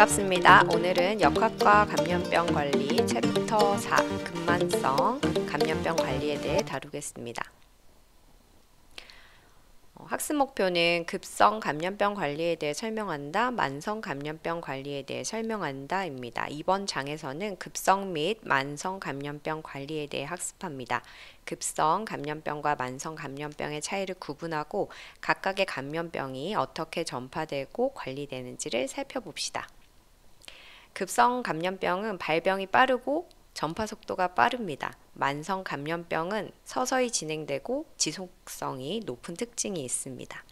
반갑습니다. 오늘은 역학과 감염병 관리 챕터 4 급만성 감염병 관리에 대해 다루겠습니다. 학습 목표는 급성 감염병 관리에 대해 설명한다, 만성 감염병 관리에 대해 설명한다 입니다. 이번 장에서는 급성 및 만성 감염병 관리에 대해 학습합니다. 급성 감염병과 만성 감염병의 차이를 구분하고 각각의 감염병이 어떻게 전파되고 관리되는지를 살펴봅시다. 급성 감염병은 발병이 빠르고 전파 속도가 빠릅니다. 만성 감염병은 서서히 진행되고 지속성이 높은 특징이 있습니다.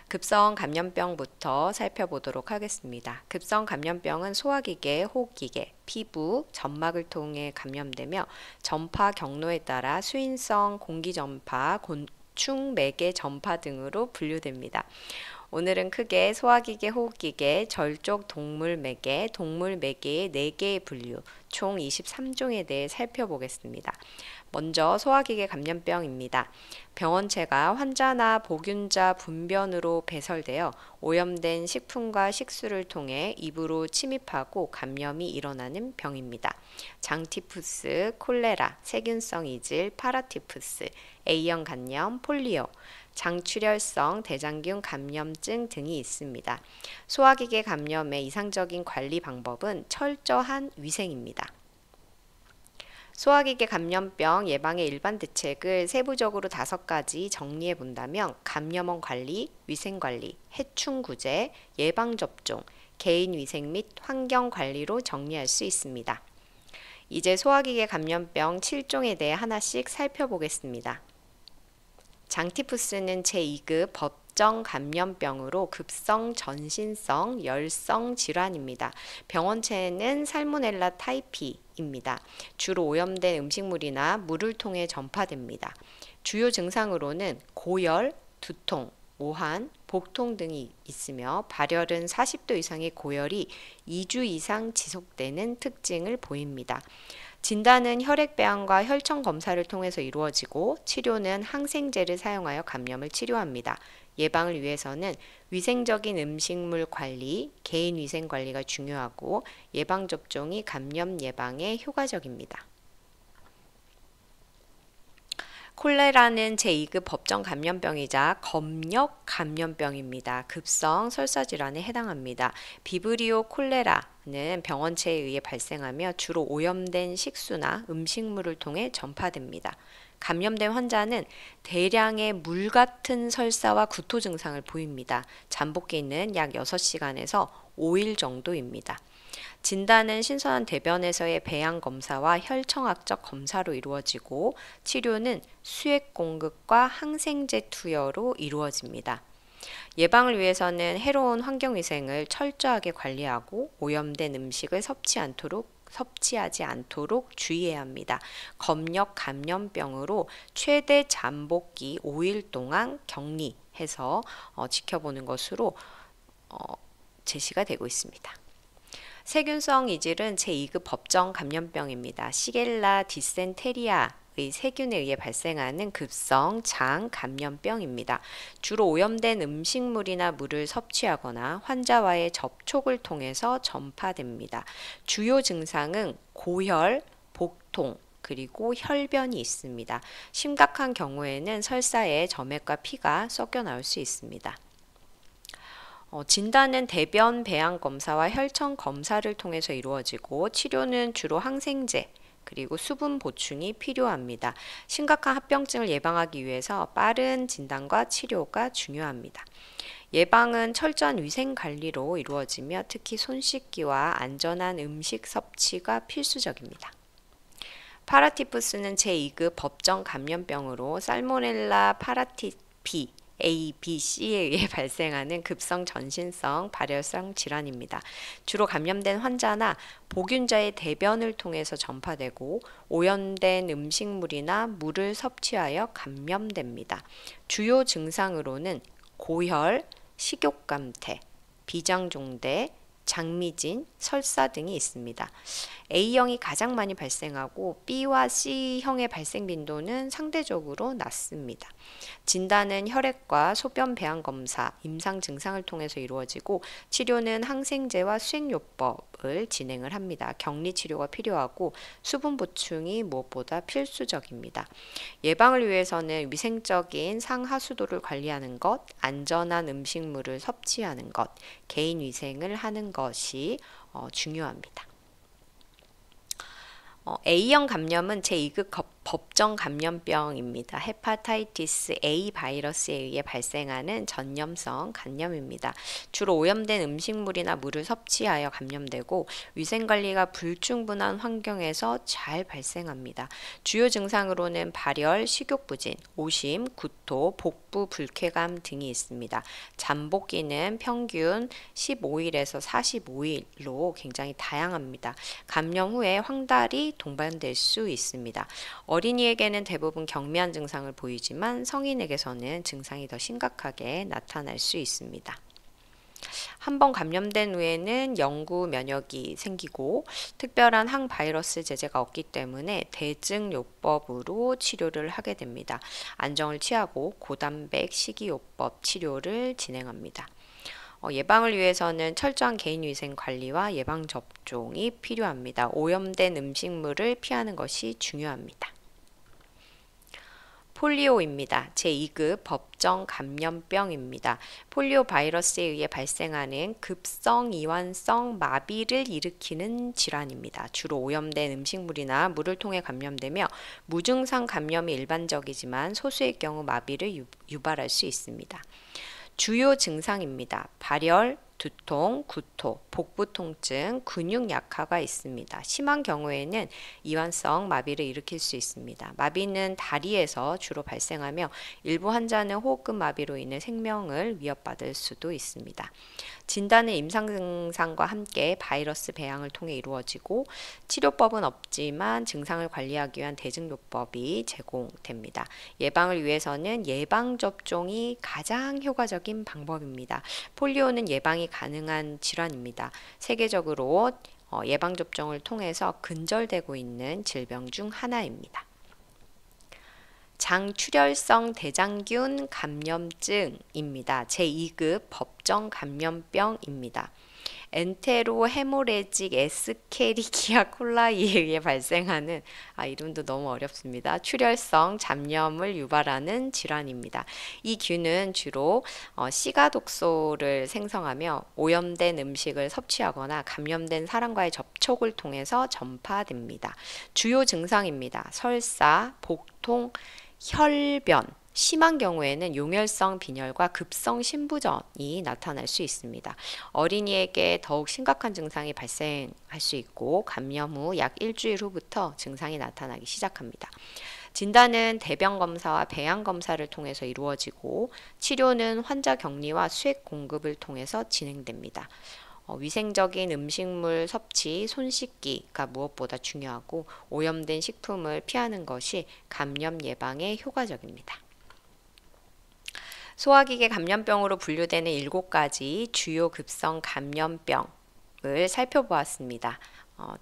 급성 감염병부터 살펴보도록 하겠습니다. 급성 감염병은 소화기계, 호흡기계, 피부, 점막을 통해 감염되며 전파 경로에 따라 수인성 공기전파, 곤충 매개 전파 등으로 분류됩니다. 오늘은 크게 소화기계, 호흡기계, 절족 동물 매개, 동물 매개의 4개의 분류, 총 23종에 대해 살펴보겠습니다. 먼저 소화기계 감염병입니다. 병원체가 환자나 보균자 분변으로 배설되어 오염된 식품과 식수를 통해 입으로 침입하고 감염이 일어나는 병입니다. 장티푸스, 콜레라, 세균성 이질, 파라티푸스, A형 간염, 폴리오, 장출혈성 대장균 감염증 등이 있습니다. 소화기계 감염의 이상적인 관리 방법은 철저한 위생입니다. 소화기계 감염병 예방의 일반 대책을 세부적으로 5가지 정리해 본다면 감염원 관리, 위생관리, 해충 구제, 예방접종, 개인위생 및 환경관리로 정리할 수 있습니다. 이제 소화기계 감염병 7종에 대해 하나씩 살펴보겠습니다. 장티푸스는 제2급 법정 감염병으로 급성 전신성 열성 질환입니다. 병원체는 살모넬라 타이피입니다. 주로 오염된 음식물이나 물을 통해 전파됩니다. 주요 증상으로는 고열, 두통, 오한, 복통 등이 있으며 발열은 40도 이상의 고열이 2주 이상 지속되는 특징을 보입니다. 진단은 혈액배양과 혈청 검사를 통해서 이루어지고 치료는 항생제를 사용하여 감염을 치료합니다. 예방을 위해서는 위생적인 음식물 관리, 개인위생 관리가 중요하고 예방접종이 감염 예방에 효과적입니다. 콜레라는 제2급 법정 감염병이자 검역 감염병입니다. 급성 설사질환에 해당합니다. 비브리오 콜레라는 병원체에 의해 발생하며 주로 오염된 식수나 음식물을 통해 전파됩니다. 감염된 환자는 대량의 물 같은 설사와 구토 증상을 보입니다. 잠복기는 약 6시간에서 5일 정도입니다. 진단은 신선한 대변에서의 배양 검사와 혈청학적 검사로 이루어지고 치료는 수액 공급과 항생제 투여로 이루어집니다. 예방을 위해서는 해로운 환경위생을 철저하게 관리하고 오염된 음식을 섭취하지 않도록 주의해야 합니다. 검역 감염병으로 최대 잠복기 5일 동안 격리해서 지켜보는 것으로 제시가 되고 있습니다. 세균성 이질은 제2급 법정 감염병입니다. 시겔라 디센테리아의 세균에 의해 발생하는 급성 장 감염병입니다. 주로 오염된 음식물이나 물을 섭취하거나 환자와의 접촉을 통해서 전파됩니다. 주요 증상은 고혈, 복통, 그리고 혈변이 있습니다. 심각한 경우에는 설사에 점액과 피가 섞여 나올 수 있습니다. 진단은 대변 배양 검사와 혈청 검사를 통해서 이루어지고 치료는 주로 항생제 그리고 수분 보충이 필요합니다. 심각한 합병증을 예방하기 위해서 빠른 진단과 치료가 중요합니다. 예방은 철저한 위생 관리로 이루어지며 특히 손 씻기와 안전한 음식 섭취가 필수적입니다. 파라티푸스는 제2급 법정 감염병으로 살모넬라 파라티피 A, B, C에 의해 발생하는 급성 전신성 발열성 질환입니다. 주로 감염된 환자나 보균자의 대변을 통해서 전파되고 오염된 음식물이나 물을 섭취하여 감염됩니다. 주요 증상으로는 고혈, 식욕감퇴, 비장종대, 장미진, 설사 등이 있습니다. A형이 가장 많이 발생하고 B와 C형의 발생 빈도는 상대적으로 낮습니다. 진단은 혈액과 소변 배양 검사, 임상 증상을 통해서 이루어지고 치료는 항생제와 수액요법을 진행을 합니다. 격리 치료가 필요하고 수분 보충이 무엇보다 필수적입니다. 예방을 위해서는 위생적인 상하수도를 관리하는 것, 안전한 음식물을 섭취하는 것, 개인 위생을 하는 것이 중요합니다. A형 감염은 제2급 법정 감염병입니다. 헤파타이티스 A 바이러스에 의해 발생하는 전염성 감염입니다. 주로 오염된 음식물이나 물을 섭취하여 감염되고 위생관리가 불충분한 환경에서 잘 발생합니다. 주요 증상으로는 발열, 식욕부진, 오심, 구토, 복부 불쾌감 등이 있습니다. 잠복기는 평균 15일에서 45일로 굉장히 다양합니다. 감염 후에 황달이 동반될 수 있습니다. 어린이에게는 대부분 경미한 증상을 보이지만 성인에게서는 증상이 더 심각하게 나타날 수 있습니다. 한번 감염된 후에는 영구 면역이 생기고 특별한 항바이러스 제제가 없기 때문에 대증요법으로 치료를 하게 됩니다. 안정을 취하고 고단백 식이요법 치료를 진행합니다. 예방을 위해서는 철저한 개인위생 관리와 예방접종이 필요합니다. 오염된 음식물을 피하는 것이 중요합니다. 폴리오입니다. 제2급 법정 감염병입니다. 폴리오 바이러스에 의해 발생하는 급성이완성 마비를 일으키는 질환입니다. 주로 오염된 음식물이나 물을 통해 감염되며 무증상 감염이 일반적이지만 소수의 경우 마비를 유발할 수 있습니다. 주요 증상입니다. 발열, 두통, 구토, 복부 통증, 근육 약화가 있습니다. 심한 경우에는 이완성 마비를 일으킬 수 있습니다. 마비는 다리에서 주로 발생하며 일부 환자는 호흡급 마비로 인해 생명을 위협받을 수도 있습니다. 진단은 임상 증상과 함께 바이러스 배양을 통해 이루어지고 치료법은 없지만 증상을 관리하기 위한 대증요법이 제공됩니다. 예방을 위해서는 예방접종이 가장 효과적인 방법입니다. 폴리오는 예방이 가능한 질환입니다. 세계적으로 예방접종을 통해서 근절되고 있는 질병 중 하나입니다. 장출혈성 대장균 감염증입니다. 제2급 법정 감염병입니다. 엔테로 헤모레직 에스케리키아 콜라이에 의해 발생하는 이름도 너무 어렵습니다. 출혈성 잡염을 유발하는 질환입니다. 이 균은 주로 시가 독소를 생성하며 오염된 음식을 섭취하거나 감염된 사람과의 접촉을 통해서 전파됩니다. 주요 증상입니다. 설사, 복통, 혈변, 심한 경우에는 용혈성 빈혈과 급성 신부전이 나타날 수 있습니다. 어린이에게 더욱 심각한 증상이 발생할 수 있고 감염 후 약 일주일 후부터 증상이 나타나기 시작합니다. 진단은 대변 검사와 배양 검사를 통해서 이루어지고 치료는 환자 격리와 수액 공급을 통해서 진행됩니다. 위생적인 음식물 섭취, 손 씻기가 무엇보다 중요하고 오염된 식품을 피하는 것이 감염 예방에 효과적입니다. 소화기계 감염병으로 분류되는 7가지 주요 급성 감염병을 살펴보았습니다.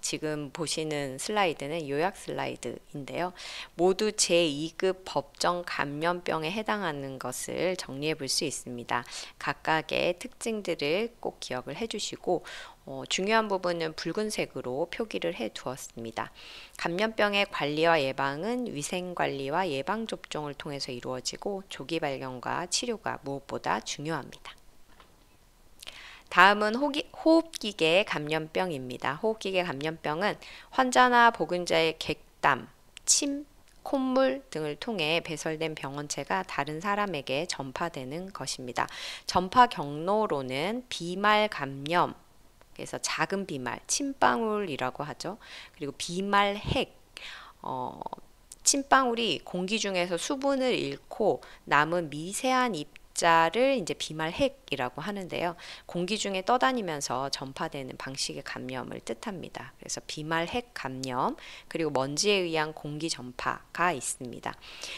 지금 보시는 슬라이드는 요약 슬라이드인데요. 모두 제2급 법정 감염병에 해당하는 것을 정리해 볼 수 있습니다. 각각의 특징들을 꼭 기억을 해 주시고 중요한 부분은 붉은색으로 표기를 해 두었습니다. 감염병의 관리와 예방은 위생관리와 예방접종을 통해서 이루어지고 조기 발견과 치료가 무엇보다 중요합니다. 다음은 호흡기계 감염병입니다. 호흡기계 감염병은 환자나 보균자의 객담, 침, 콧물 등을 통해 배설된 병원체가 다른 사람에게 전파되는 것입니다. 전파 경로로는 비말 감염, 그래서 작은 비말, 침방울이라고 하죠. 그리고 비말핵, 침방울이 공기 중에서 수분을 잃고 남은 미세한 B자를 이제 비말핵이라고 하는데요. 공기 중에 떠다니면서 전파되는 방식의 감염을 뜻합니다. 그래서 비말핵 감염, 그리고 먼지에 의한 공기 전파가 있습니다.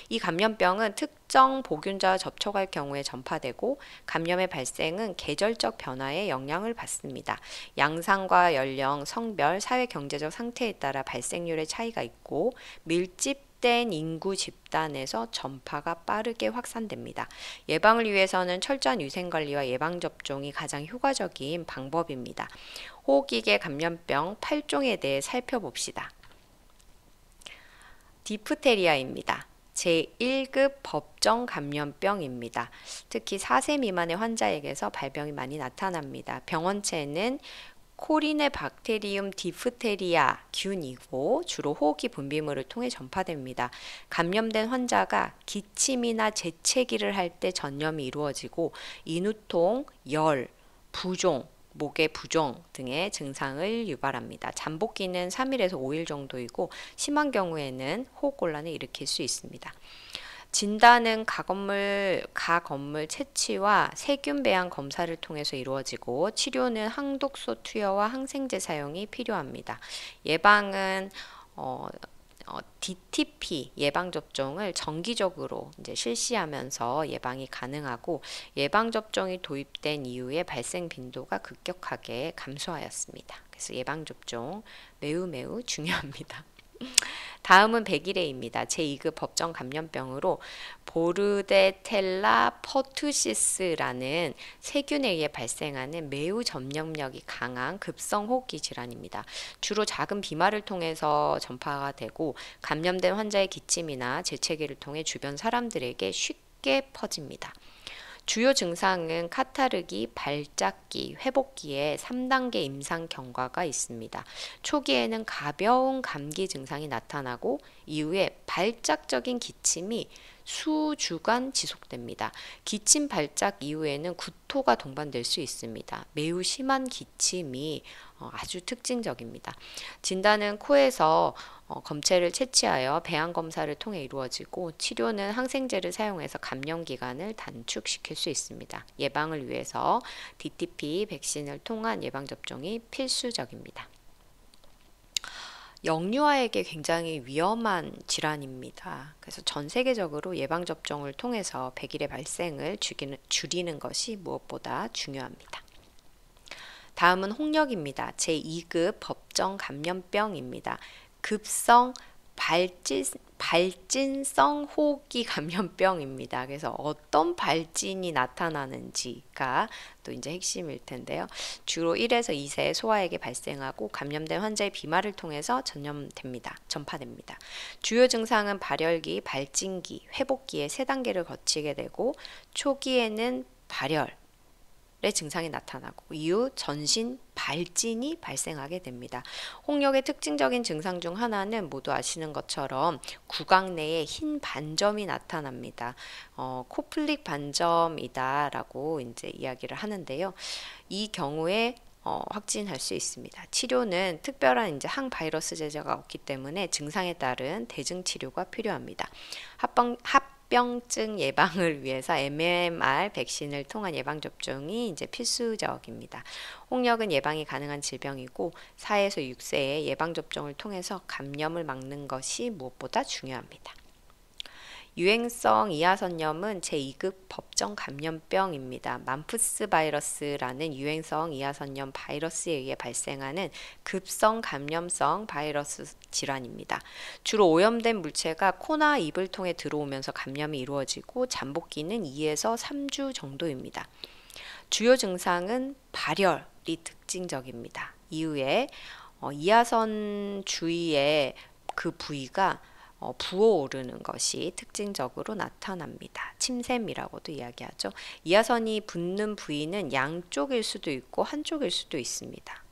이 감염병은 특정 보균자와 접촉할 경우에 전파되고, 감염의 발생은 계절적 변화에 영향을 받습니다. 양상과 연령, 성별, 사회 경제적 상태에 따라 발생률의 차이가 있고, 밀집된 인구 집단에서 전파가 빠르게 확산됩니다. 예방을 위해서는 철저한 위생관리와 예방접종이 가장 효과적인 방법입니다. 호흡기계 감염병 8종에 대해 살펴봅시다. 디프테리아입니다. 제1급 법정 감염병입니다. 특히 4세 미만의 환자에게서 발병이 많이 나타납니다. 병원체는 코리네 박테리움 디프테리아 균이고 주로 호흡기 분비물을 통해 전파됩니다. 감염된 환자가 기침이나 재채기를 할 때 전염이 이루어지고 인후통, 열, 부종, 목의 부종 등의 증상을 유발합니다. 잠복기는 3일에서 5일 정도이고 심한 경우에는 호흡곤란을 일으킬 수 있습니다. 진단은 가건물 채취와 세균 배양 검사를 통해서 이루어지고, 치료는 항독소 투여와 항생제 사용이 필요합니다. 예방은 DTP 예방접종을 정기적으로 이제 실시하면서 예방이 가능하고, 예방접종이 도입된 이후에 발생 빈도가 급격하게 감소하였습니다. 그래서 예방접종 매우 중요합니다. 다음은 백일해입니다. 제2급 법정 감염병으로 보르데텔라 퍼투시스라는 세균에 의해 발생하는 매우 전염력이 강한 급성 호흡기 질환입니다. 주로 작은 비말을 통해서 전파가 되고, 감염된 환자의 기침이나 재채기를 통해 주변 사람들에게 쉽게 퍼집니다. 주요 증상은 카타르기, 발작기, 회복기에 3단계 임상 경과가 있습니다. 초기에는 가벼운 감기 증상이 나타나고, 이후에 발작적인 기침이 수주간 지속됩니다. 기침 발작 이후에는 구토가 동반될 수 있습니다. 매우 심한 기침이 아주 특징적입니다. 진단은 코에서 검체를 채취하여 배양 검사를 통해 이루어지고, 치료는 항생제를 사용해서 감염 기간을 단축시킬 수 있습니다. 예방을 위해서 DTP 백신을 통한 예방접종이 필수적입니다. 영유아에게 굉장히 위험한 질환입니다. 그래서 전 세계적으로 예방접종을 통해서 백일의 발생을 줄이는 것이 무엇보다 중요합니다. 다음은 홍역입니다. 제2급 법정 감염병입니다. 급성 발진성 호흡기 감염병입니다. 그래서 어떤 발진이 나타나는지가 또 이제 핵심일 텐데요. 주로 1에서 2세 소아에게 발생하고, 감염된 환자의 비말을 통해서 전파됩니다. 주요 증상은 발열기, 발진기, 회복기의 3단계를 거치게 되고, 초기에는 발열 의 증상이 나타나고, 이후 전신 발진이 발생하게 됩니다. 홍역의 특징적인 증상 중 하나는 모두 아시는 것처럼 구강 내에 흰 반점이 나타납니다. 코플릭 반점이다라고 이제 이야기를 하는데요. 이 경우에 확진할 수 있습니다. 치료는 특별한 이제 항바이러스 제제가 없기 때문에 증상에 따른 대증 치료가 필요합니다. 합병증 예방을 위해서 MMR 백신을 통한 예방접종이 이제 필수적입니다. 홍역은 예방이 가능한 질병이고, 4에서 6세에 예방접종을 통해서 감염을 막는 것이 무엇보다 중요합니다. 유행성 이하선염은 제2급 법정 감염병입니다. 만푸스 바이러스라는 유행성 이하선염 바이러스에 의해 발생하는 급성 감염성 바이러스 질환입니다. 주로 오염된 물체가 코나 입을 통해 들어오면서 감염이 이루어지고, 잠복기는 2에서 3주 정도입니다. 주요 증상은 발열이 특징적입니다. 이후에 이하선 주위의 그 부위가 부어오르는 것이 특징적으로 나타납니다. 침샘이라고도 이야기하죠. 이하선이 붙는 부위는 양쪽일 수도 있고 한쪽일 수도 있습니다.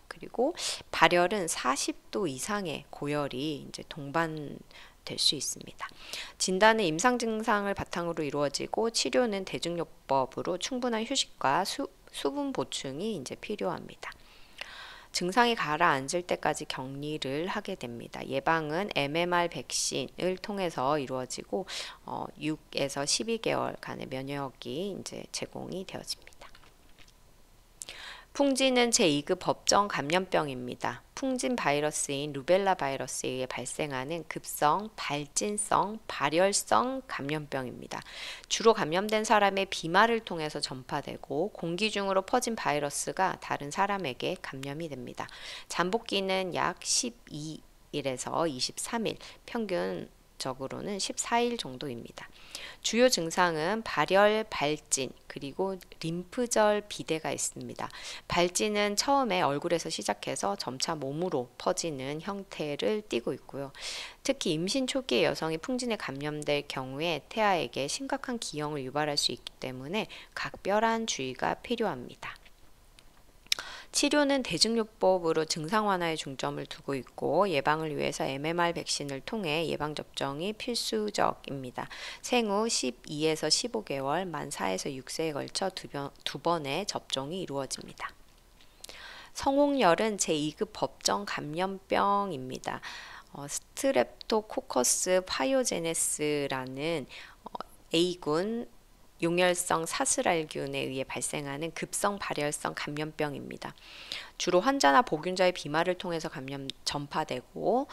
그리고 발열은 40도 이상의 고열이 이제 동반될 수 있습니다. 진단은 임상 증상을 바탕으로 이루어지고, 치료는 대증요법으로 충분한 휴식과 수분 보충이 이제 필요합니다. 증상이 가라앉을 때까지 격리를 하게 됩니다. 예방은 MMR 백신을 통해서 이루어지고 6에서 12개월간의 면역이 이제 제공이 되어집니다. 풍진은 제2급 법정 감염병입니다. 풍진 바이러스인 루벨라 바이러스에 의해 발생하는 급성, 발진성, 발열성 감염병입니다. 주로 감염된 사람의 비말을 통해서 전파되고 공기 중으로 퍼진 바이러스가 다른 사람에게 감염이 됩니다. 잠복기는 약 12일에서 23일, 평균적으로는 14일 정도입니다. 주요 증상은 발열, 발진, 그리고 림프절 비대가 있습니다. 발진은 처음에 얼굴에서 시작해서 점차 몸으로 퍼지는 형태를 띠고 있고요. 특히 임신 초기의 여성이 풍진에 감염될 경우에 태아에게 심각한 기형을 유발할 수 있기 때문에 각별한 주의가 필요합니다. 치료는 대증요법으로 증상 완화에 중점을 두고 있고 예방을 위해서 MMR 백신을 통해 예방접종이 필수적입니다. 생후 12에서 15개월, 만 4에서 6세에 걸쳐 두 번의 접종이 이루어집니다. 성홍열은 제2급 법정 감염병입니다. 스트랩토코커스 파이오제네스라는 A군 용열성 사슬알균에 의해 발생하는 급성 발열성 감염병입니다. 주로 환자나 보균자의 비말을 통해서 전파되고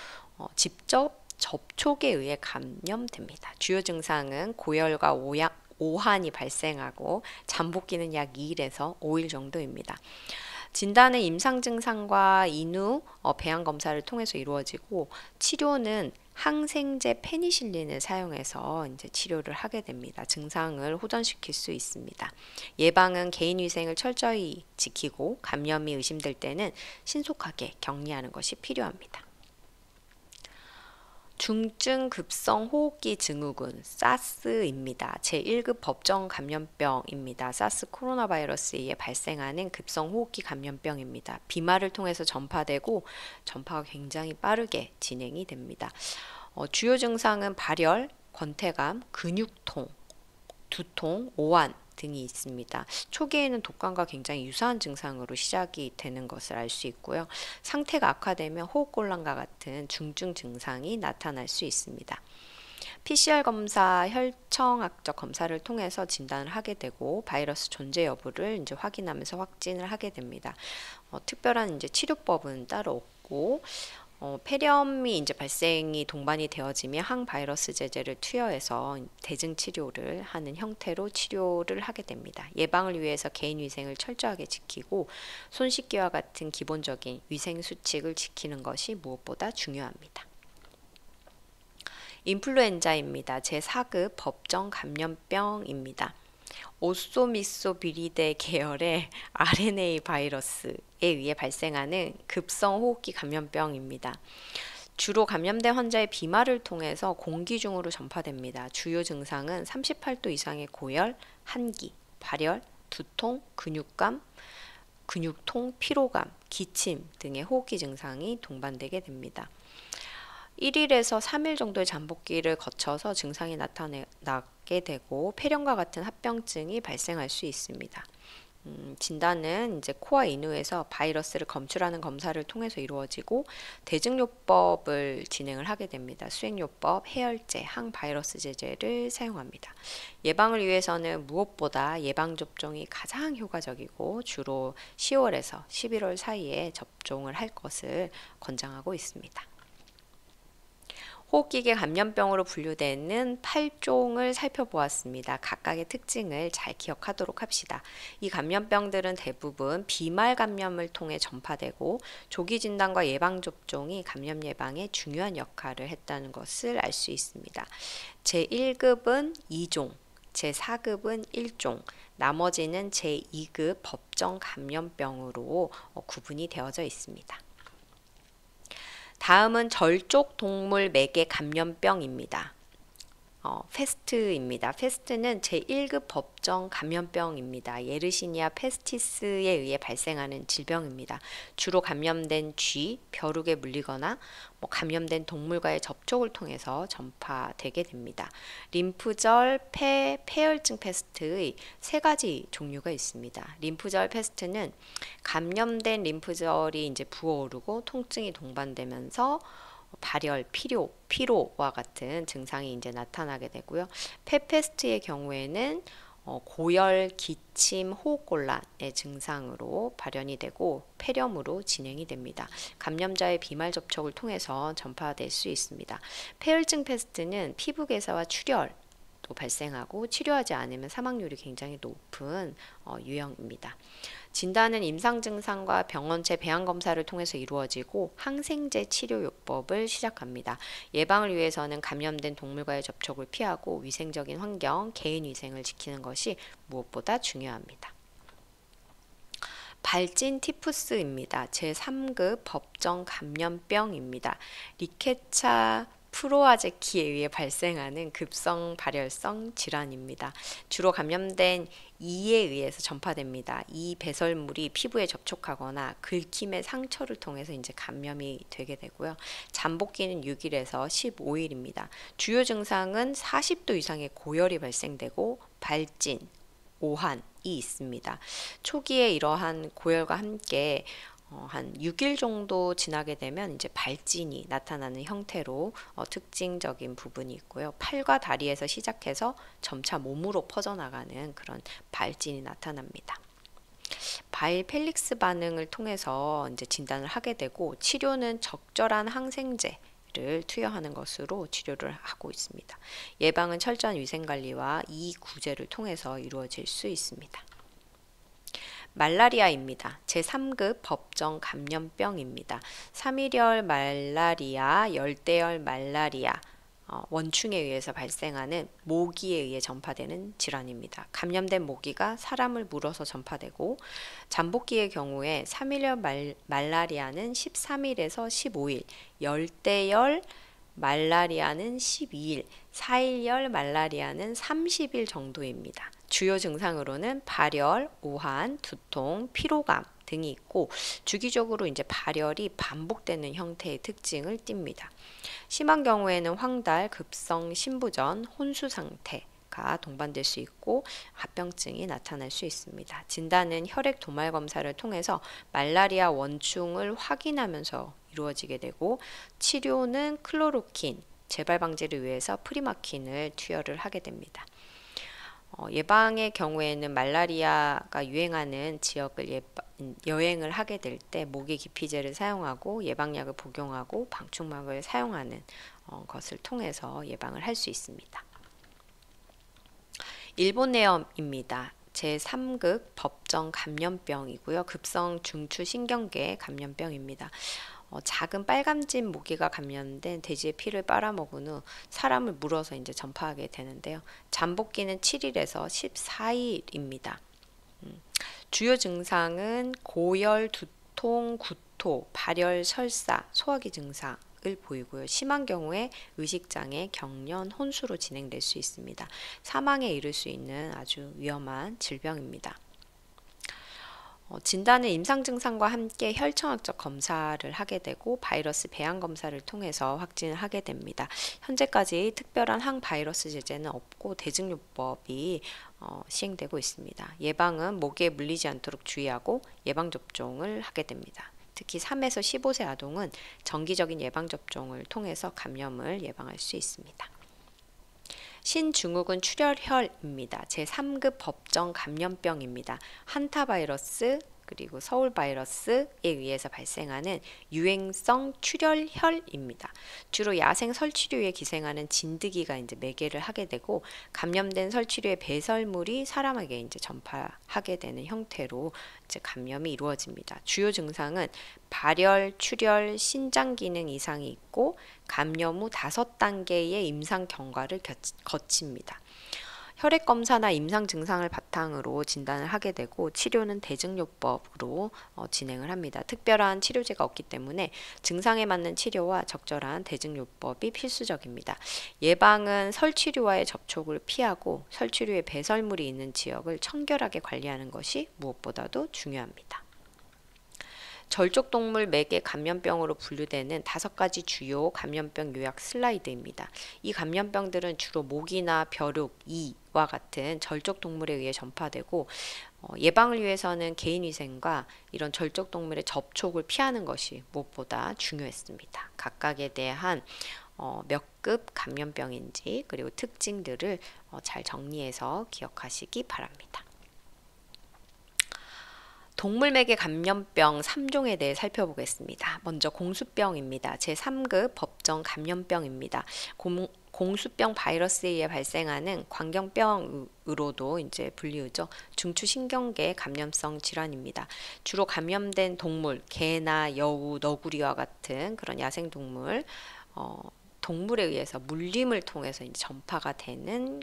직접 접촉에 의해 감염됩니다. 주요 증상은 고열과 오한이 발생하고 잠복기는 약 2일에서 5일 정도입니다. 진단은 임상 증상과 인후 배양 검사를 통해서 이루어지고 치료는 항생제 페니실린을 사용해서 이제 치료를 하게 됩니다. 증상을 호전시킬 수 있습니다. 예방은 개인위생을 철저히 지키고 감염이 의심될 때는 신속하게 격리하는 것이 필요합니다. 중증 급성 호흡기 증후군 사스입니다. 제1급 법정 감염병입니다. 사스 코로나 바이러스에 의해 발생하는 급성 호흡기 감염병입니다. 비말을 통해서 전파되고 전파가 굉장히 빠르게 진행이 됩니다. 주요 증상은 발열, 권태감, 근육통, 두통, 오한 등이 있습니다. 초기에는 독감과 굉장히 유사한 증상으로 시작이 되는 것을 알 수 있고요. 상태가 악화되면 호흡곤란과 같은 중증 증상이 나타날 수 있습니다. PCR 검사, 혈청학적 검사를 통해서 진단을 하게 되고 바이러스 존재 여부를 이제 확인하면서 확진을 하게 됩니다. 특별한 이제 치료법은 따로 없고 폐렴이 이제 발생이 동반이 되어지면 항바이러스 제제를 투여해서 대증 치료를 하는 형태로 치료를 하게 됩니다. 예방을 위해서 개인 위생을 철저하게 지키고 손 씻기와 같은 기본적인 위생 수칙을 지키는 것이 무엇보다 중요합니다. 인플루엔자입니다. 제4급 법정 감염병입니다. 오소미소비리데 계열의 RNA 바이러스에 의해 발생하는 급성 호흡기 감염병입니다. 주로 감염된 환자의 비말을 통해서 공기 중으로 전파됩니다. 주요 증상은 38도 이상의 고열, 한기, 발열, 두통, 근육감, 근육통, 피로감, 기침 등의 호흡기 증상이 동반되게 됩니다. 1일에서 3일 정도의 잠복기를 거쳐서 증상이 나타나게 되고 폐렴과 같은 합병증이 발생할 수 있습니다. 진단은 이제 코와 인후에서 바이러스를 검출하는 검사를 통해서 이루어지고 대증요법을 진행을 하게 됩니다. 수행요법, 해열제, 항바이러스 제제를 사용합니다. 예방을 위해서는 무엇보다 예방접종이 가장 효과적이고 주로 10월에서 11월 사이에 접종을 할 것을 권장하고 있습니다. 호흡기계 감염병으로 분류되는 8종을 살펴보았습니다. 각각의 특징을 잘 기억하도록 합시다. 이 감염병들은 대부분 비말 감염을 통해 전파되고 조기 진단과 예방접종이 감염 예방에 중요한 역할을 했다는 것을 알 수 있습니다. 제1급은 2종, 제4급은 1종, 나머지는 제2급 법정 감염병으로 구분이 되어져 있습니다. 다음은 절족 동물 매개 감염병입니다. 페스트입니다. 페스트는 제1급 법정 감염병입니다. 예르시니아 페스티스에 의해 발생하는 질병입니다. 주로 감염된 쥐, 벼룩에 물리거나 감염된 동물과의 접촉을 통해서 전파되게 됩니다. 림프절, 폐혈증 페스트의 세 가지 종류가 있습니다. 림프절 페스트는 감염된 림프절이 이제 부어오르고 통증이 동반되면서 발열, 피로와 같은 증상이 이제 나타나게 되고요. 폐페스트의 경우에는 고열, 기침, 호흡곤란의 증상으로 발현이 되고 폐렴으로 진행이 됩니다. 감염자의 비말 접촉을 통해서 전파될 수 있습니다. 폐혈증 페스트는 피부 괴사와 출혈도 발생하고 치료하지 않으면 사망률이 굉장히 높은 유형입니다. 진단은 임상 증상과 병원체 배양 검사를 통해서 이루어지고 항생제 치료 요법을 시작합니다. 예방을 위해서는 감염된 동물과의 접촉을 피하고 위생적인 환경, 개인 위생을 지키는 것이 무엇보다 중요합니다. 발진 티푸스입니다. 제3급 법정 감염병입니다. 리케차 프로아제키에 의해 발생하는 급성 발열성 질환입니다. 주로 감염된 이에 의해서 전파됩니다. 이 배설물이 피부에 접촉하거나 긁힘의 상처를 통해서 이제 감염이 되게 되고요. 잠복기는 6일에서 15일입니다. 주요 증상은 40도 이상의 고열이 발생되고 발진, 오한이 있습니다. 초기에 이러한 고열과 함께 한 6일 정도 지나게 되면 이제 발진이 나타나는 형태로 특징적인 부분이 있고요. 팔과 다리에서 시작해서 점차 몸으로 퍼져나가는 그런 발진이 나타납니다. 바일 펠릭스 반응을 통해서 이제 진단을 하게 되고 치료는 적절한 항생제를 투여하는 것으로 치료를 하고 있습니다. 예방은 철저한 위생관리와 이구제를 통해서 이루어질 수 있습니다. 말라리아입니다. 제3급 법정 감염병입니다. 3일열 말라리아, 열대열 말라리아, 원충에 의해서 발생하는 모기에 의해 전파되는 질환입니다. 감염된 모기가 사람을 물어서 전파되고 잠복기의 경우에 3일열 말라리아는 13일에서 15일, 열대열 말라리아는 12일, 4일열 말라리아는 30일 정도입니다. 주요 증상으로는 발열, 오한, 두통, 피로감 등이 있고 주기적으로 이제 발열이 반복되는 형태의 특징을 띱니다. 심한 경우에는 황달, 급성 신부전, 혼수 상태가 동반될 수 있고 합병증이 나타날 수 있습니다. 진단은 혈액 도말 검사를 통해서 말라리아 원충을 확인하면서 이루어지게 되고 치료는 클로로킨, 재발 방지를 위해서 프리마킨을 투여를 하게 됩니다. 예방의 경우에는 말라리아가 유행하는 지역을 여행을 하게 될 때 모기 기피제를 사용하고 예방약을 복용하고 방충막을 사용하는 것을 통해서 예방을 할 수 있습니다. 일본내염입니다. 제3급 법정 감염병이고요. 급성 중추신경계 감염병입니다. 작은 빨간진 모기가 감염된 돼지의 피를 빨아먹은 후 사람을 물어서 이제 전파하게 되는데요. 잠복기는 7일에서 14일입니다. 주요 증상은 고열, 두통, 구토, 발열, 설사, 소화기 증상을 보이고요. 심한 경우에 의식장애, 경련, 혼수로 진행될 수 있습니다. 사망에 이를 수 있는 아주 위험한 질병입니다. 진단은 임상 증상과 함께 혈청학적 검사를 하게 되고 바이러스 배양 검사를 통해서 확진을 하게 됩니다. 현재까지 특별한 항바이러스 제제는 없고 대증요법이 시행되고 있습니다. 예방은 모기에 물리지 않도록 주의하고 예방접종을 하게 됩니다. 특히 3에서 15세 아동은 정기적인 예방접종을 통해서 감염을 예방할 수 있습니다. 신증후군 출혈혈입니다. 제3급 법정 감염병입니다. 한타바이러스 그리고 서울바이러스에 의해서 발생하는 유행성 출혈혈입니다. 주로 야생 설치류에 기생하는 진드기가 이제 매개를 하게 되고 감염된 설치류의 배설물이 사람에게 이제 전파하게 되는 형태로 이제 감염이 이루어집니다. 주요 증상은 발열, 출혈, 신장 기능 이상이 있고 감염 후 5단계의 임상 경과를 거칩니다. 혈액 검사나 임상 증상을 바탕으로 진단을 하게 되고 치료는 대증요법으로 진행을 합니다. 특별한 치료제가 없기 때문에 증상에 맞는 치료와 적절한 대증요법이 필수적입니다. 예방은 설치류와의 접촉을 피하고 설치류에 배설물이 있는 지역을 청결하게 관리하는 것이 무엇보다도 중요합니다. 절족동물 매개 감염병으로 분류되는 5가지 주요 감염병 요약 슬라이드입니다. 이 감염병들은 주로 모기나 벼룩, 이와 같은 절족동물에 의해 전파되고 예방을 위해서는 개인위생과 이런 절족동물의 접촉을 피하는 것이 무엇보다 중요했습니다. 각각에 대한 몇 급 감염병인지 그리고 특징들을 잘 정리해서 기억하시기 바랍니다. 동물매개 감염병 3종에 대해 살펴보겠습니다. 먼저 공수병입니다. 제3급 법정 감염병입니다. 공수병 바이러스에 의해 발생하는 광견병으로도 이제 불리우죠. 중추신경계 감염성 질환입니다. 주로 감염된 동물, 개나 여우, 너구리와 같은 그런 야생동물, 동물에 의해서 물림을 통해서 이제 전파가 되는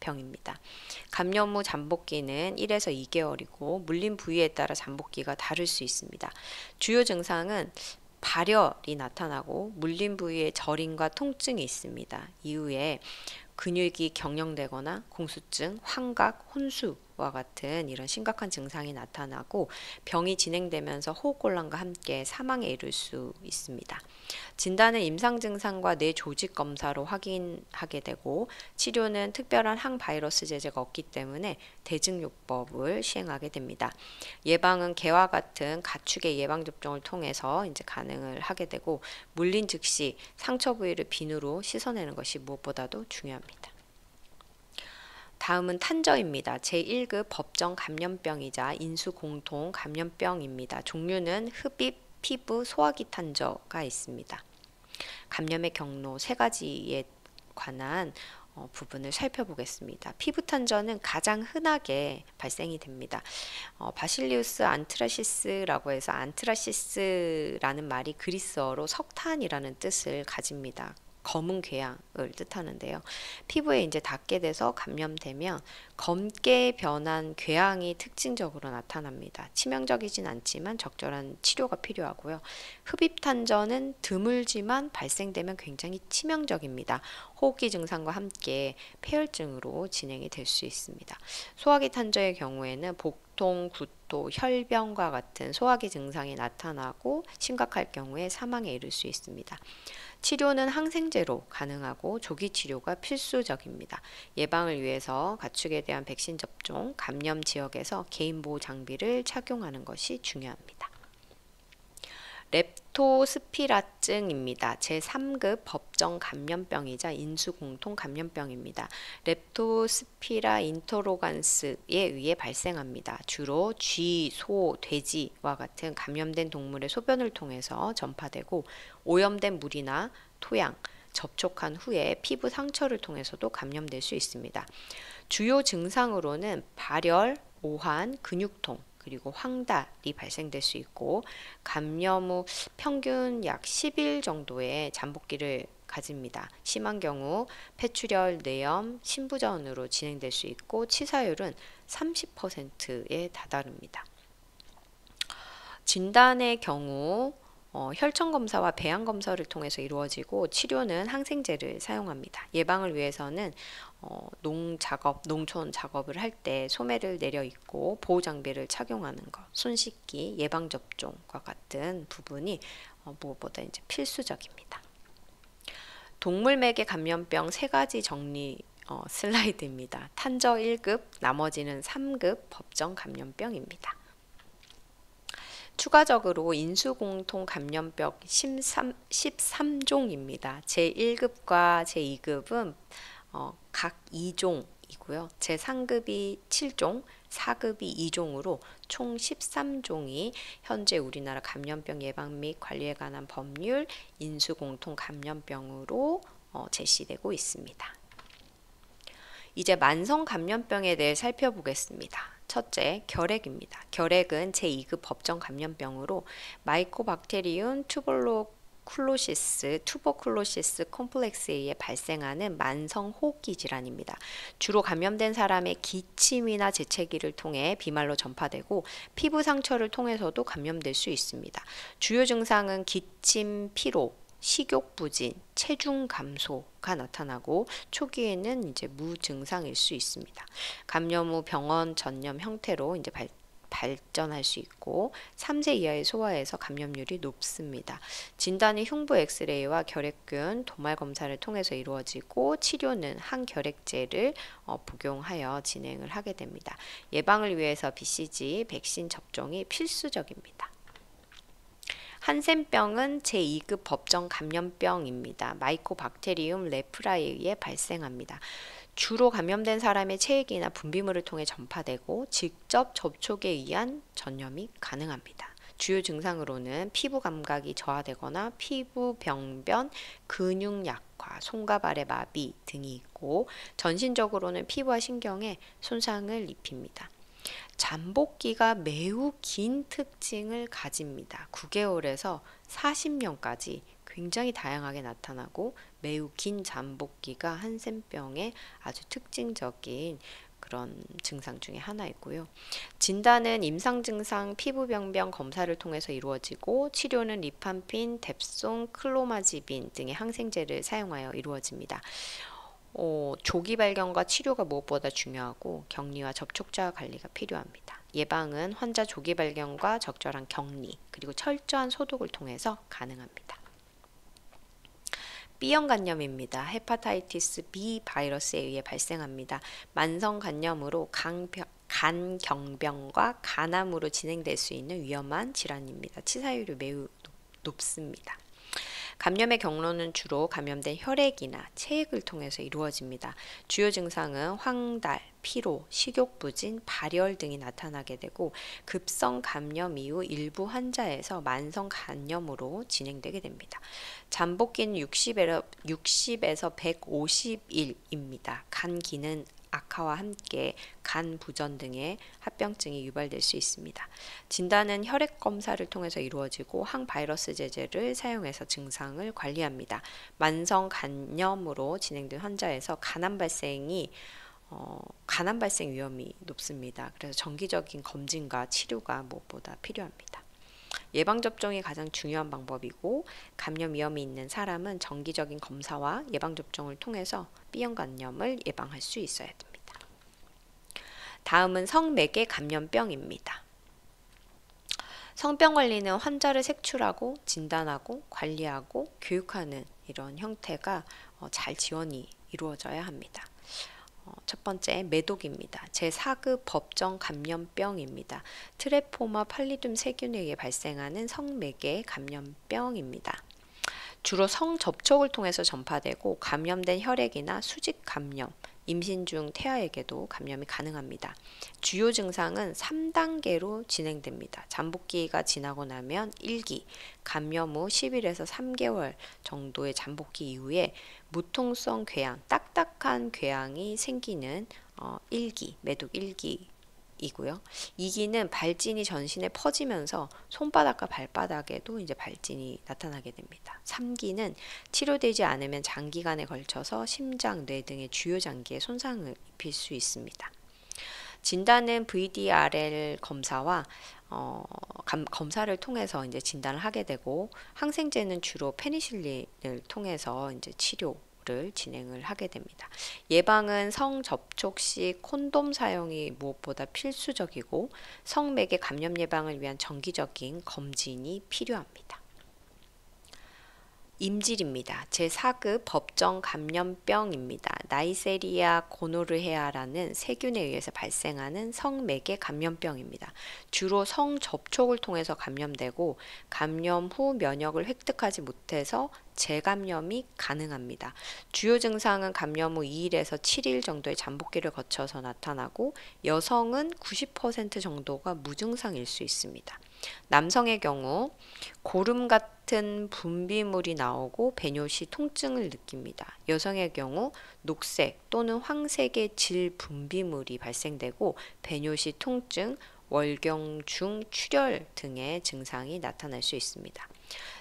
병입니다. 감염 후 잠복기는 1에서 2개월이고 물림 부위에 따라 잠복기가 다를 수 있습니다. 주요 증상은 발열이 나타나고 물림 부위에 저림과 통증이 있습니다. 이후에 근육이 경련되거나 공수증, 환각, 혼수와 같은 이런 심각한 증상이 나타나고 병이 진행되면서 호흡곤란과 함께 사망에 이를 수 있습니다. 진단은 임상 증상과 뇌 조직 검사로 확인하게 되고 치료는 특별한 항바이러스 제제가 없기 때문에 대증요법을 시행하게 됩니다. 예방은 개와 같은 가축의 예방접종을 통해서 이제 가능을 하게 되고 물린 즉시 상처 부위를 비누로 씻어내는 것이 무엇보다도 중요합니다. 다음은 탄저입니다. 제1급 법정 감염병이자 인수공통 감염병입니다. 종류는 흡입, 피부, 소화기 탄저가 있습니다. 감염의 경로 3가지에 관한 부분을 살펴보겠습니다. 피부 탄저는 가장 흔하게 발생이 됩니다. 바실리우스 안트라시스라고 해서 안트라시스라는 말이 그리스어로 석탄이라는 뜻을 가집니다. 검은 궤양을 뜻하는데요. 피부에 이제 닿게 돼서 감염되면 검게 변한 궤양이 특징적으로 나타납니다. 치명적이진 않지만 적절한 치료가 필요하고요. 흡입 탄저는 드물지만 발생되면 굉장히 치명적입니다. 호흡기 증상과 함께 폐혈증으로 진행이 될 수 있습니다. 소화기 탄저의 경우에는 복통, 구토, 혈변과 같은 소화기 증상이 나타나고 심각할 경우에 사망에 이를 수 있습니다. 치료는 항생제로 가능하고 조기 치료가 필수적입니다. 예방을 위해서 가축에 대한 백신 접종, 감염 지역에서 개인보호 장비를 착용하는 것이 중요합니다. 렙토스피라증입니다. 제3급 법정 감염병이자 인수공통 감염병입니다. 렙토스피라 인터로간스에 의해 발생합니다. 주로 쥐, 소, 돼지와 같은 감염된 동물의 소변을 통해서 전파되고 오염된 물이나 토양, 접촉한 후에 피부 상처를 통해서도 감염될 수 있습니다. 주요 증상으로는 발열, 오한, 근육통, 그리고 황달이 발생될 수 있고 감염 후 평균 약 10일 정도의 잠복기를 가집니다. 심한 경우 폐출혈, 뇌염, 신부전으로 진행될 수 있고 치사율은 30%에 다다릅니다. 진단의 경우 혈청검사와 배양검사를 통해서 이루어지고 치료는 항생제를 사용합니다. 예방을 위해서는 농촌 작업을 할 때 소매를 내려 입고 보호장비를 착용하는 것, 손 씻기, 예방접종과 같은 부분이 무엇보다 이제 필수적입니다. 동물매개 감염병 3가지 정리 슬라이드입니다. 탄저 1급, 나머지는 3급 법정 감염병입니다. 추가적으로 인수공통 감염병 13종입니다. 제1급과 제2급은 각 2종이고요. 제3급이 7종, 4급이 2종으로 총 13종이 현재 우리나라 감염병 예방 및 관리에 관한 법률 인수공통 감염병으로 제시되고 있습니다. 이제 만성 감염병에 대해 살펴보겠습니다. 첫째, 결핵입니다. 결핵은 제2급 법정 감염병으로 마이코박테리움 쿨로시스, 투버클로시스 콤플렉스에 의해 발생하는 만성 호흡기 질환입니다. 주로 감염된 사람의 기침이나 재채기를 통해 비말로 전파되고 피부 상처를 통해서도 감염될 수 있습니다. 주요 증상은 기침, 피로, 식욕 부진, 체중 감소가 나타나고 초기에는 이제 무증상일 수 있습니다. 감염 후 병원 전염 형태로 이제 발전할 수 있고 3세 이하의 소아에서 감염률이 높습니다. 진단은 흉부 엑스레이와 결핵균 도말 검사를 통해서 이루어지고 치료는 항결핵제를 복용하여 진행을 하게 됩니다. 예방을 위해서 BCG 백신 접종이 필수적입니다. 한센병은 제2급 법정 감염병입니다. 마이코박테리움 레프라에 의해 발생합니다. 주로 감염된 사람의 체액이나 분비물을 통해 전파되고 직접 접촉에 의한 전염이 가능합니다. 주요 증상으로는 피부 감각이 저하되거나 피부 병변, 근육 약화, 손과 발의 마비 등이 있고 전신적으로는 피부와 신경에 손상을 입힙니다. 잠복기가 매우 긴 특징을 가집니다. 9개월에서 40년까지 굉장히 다양하게 나타나고 매우 긴 잠복기가 한센병의 아주 특징적인 그런 증상 중에 하나이고요. 진단은 임상증상 피부병변 검사를 통해서 이루어지고 치료는 리판핀, 뎁송, 클로마지빈 등의 항생제를 사용하여 이루어집니다. 조기 발견과 치료가 무엇보다 중요하고 격리와 접촉자 관리가 필요합니다. 예방은 환자 조기 발견과 적절한 격리 그리고 철저한 소독을 통해서 가능합니다. B형 간염입니다. 헤파타이티스 B 바이러스에 의해 발생합니다. 만성 간염으로 간경병과 간암으로 진행될 수 있는 위험한 질환입니다. 치사율이 매우 높습니다. 감염의 경로는 주로 감염된 혈액이나 체액을 통해서 이루어집니다. 주요 증상은 황달, 피로, 식욕 부진, 발열 등이 나타나게 되고 급성 감염 이후 일부 환자에서 만성 간염으로 진행되게 됩니다. 잠복기는 60에서 150일입니다. 간 기능 악화와 함께 간 부전 등의 합병증이 유발될 수 있습니다. 진단은 혈액 검사를 통해서 이루어지고 항바이러스 제제를 사용해서 증상을 관리합니다. 만성 간염으로 진행된 환자에서 간암 발생 위험이 높습니다. 그래서 정기적인 검진과 치료가 무엇보다 필요합니다. 예방접종이 가장 중요한 방법이고 감염 위험이 있는 사람은 정기적인 검사와 예방접종을 통해서 B형 간염을 예방할 수 있어야 됩니다. 다음은 성매개 감염병입니다. 성병 관리는 환자를 색출하고 진단하고 관리하고 교육하는 이런 형태가 잘 지원이 이루어져야 합니다. 첫 번째 매독입니다. 제4급 법정 감염병입니다. 트레포마 팔리둠 세균에 의해 발생하는 성매개 감염병입니다. 주로 성접촉을 통해서 전파되고 감염된 혈액이나 수직 감염, 임신 중 태아에게도 감염이 가능합니다. 주요 증상은 3단계로 진행됩니다. 잠복기가 지나고 나면 1기, 감염 후 10일에서 3개월 정도의 잠복기 이후에 무통성 궤양, 딱딱한 궤양이 생기는 1기, 매독 1기이고요. 2기는 발진이 전신에 퍼지면서 손바닥과 발바닥에도 이제 발진이 나타나게 됩니다. 3기는 치료되지 않으면 장기간에 걸쳐서 심장, 뇌 등의 주요 장기에 손상을 입힐 수 있습니다. 진단은 VDRL 검사와 검사를 통해서 이제 진단을 하게 되고 항생제는 주로 페니실린을 통해서 이제 치료를 진행을 하게 됩니다. 예방은 성접촉 시 콘돔 사용이 무엇보다 필수적이고 성매개 감염 예방을 위한 정기적인 검진이 필요합니다. 임질입니다. 제4급 법정 감염병입니다. 나이세리아 고노르헤아라는 세균에 의해서 발생하는 성매개 감염병입니다. 주로 성접촉을 통해서 감염되고 감염 후 면역을 획득하지 못해서 재감염이 가능합니다. 주요 증상은 감염 후 2일에서 7일 정도의 잠복기를 거쳐서 나타나고 여성은 90% 정도가 무증상일 수 있습니다. 남성의 경우 고름 같은 분비물이 나오고 배뇨 시 통증을 느낍니다. 여성의 경우 녹색 또는 황색의 질 분비물이 발생되고 배뇨 시 통증, 월경 중 출혈 등의 증상이 나타날 수 있습니다.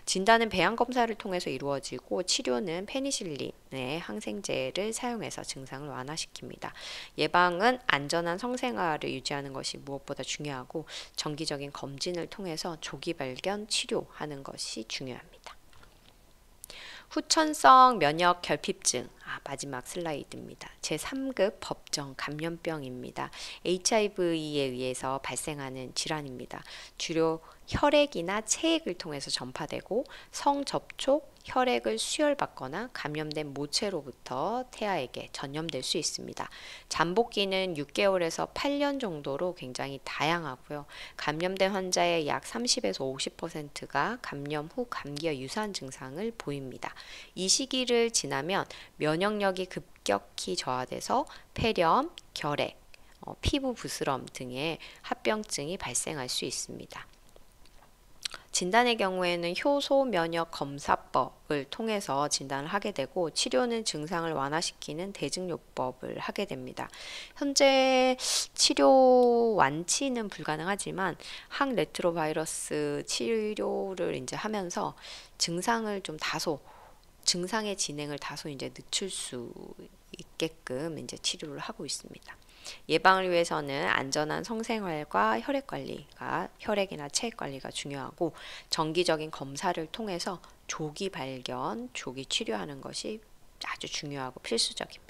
진단은 배양 검사를 통해서 이루어지고 치료는 페니실린의 항생제를 사용해서 증상을 완화시킵니다. 예방은 안전한 성생활을 유지하는 것이 무엇보다 중요하고 정기적인 검진을 통해서 조기 발견, 치료하는 것이 중요합니다. 후천성 면역 결핍증, 마지막 슬라이드입니다. 제3급 법정 감염병입니다. HIV에 의해서 발생하는 질환입니다. 주로 혈액이나 체액을 통해서 전파되고 성접촉, 혈액을 수혈받거나 감염된 모체로부터 태아에게 전염될 수 있습니다. 잠복기는 6개월에서 8년 정도로 굉장히 다양하고요. 감염된 환자의 약 30에서 50%가 감염 후 감기와 유사한 증상을 보입니다. 이 시기를 지나면 면역력이 급격히 저하돼서 폐렴, 결핵, 피부 부스럼 등의 합병증이 발생할 수 있습니다. 진단의 경우에는 효소 면역 검사법을 통해서 진단을 하게 되고 치료는 증상을 완화시키는 대증요법을 하게 됩니다. 현재 치료 완치는 불가능하지만 항레트로바이러스 치료를 이제 하면서 증상의 진행을 다소 이제 늦출 수 있게끔 이제 치료를 하고 있습니다. 예방을 위해서는 안전한 성생활과 혈액이나 체액 관리가 중요하고 정기적인 검사를 통해서 조기 발견, 조기 치료하는 것이 아주 중요하고 필수적입니다.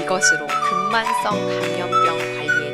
이것으로 근만성 감염병 관리에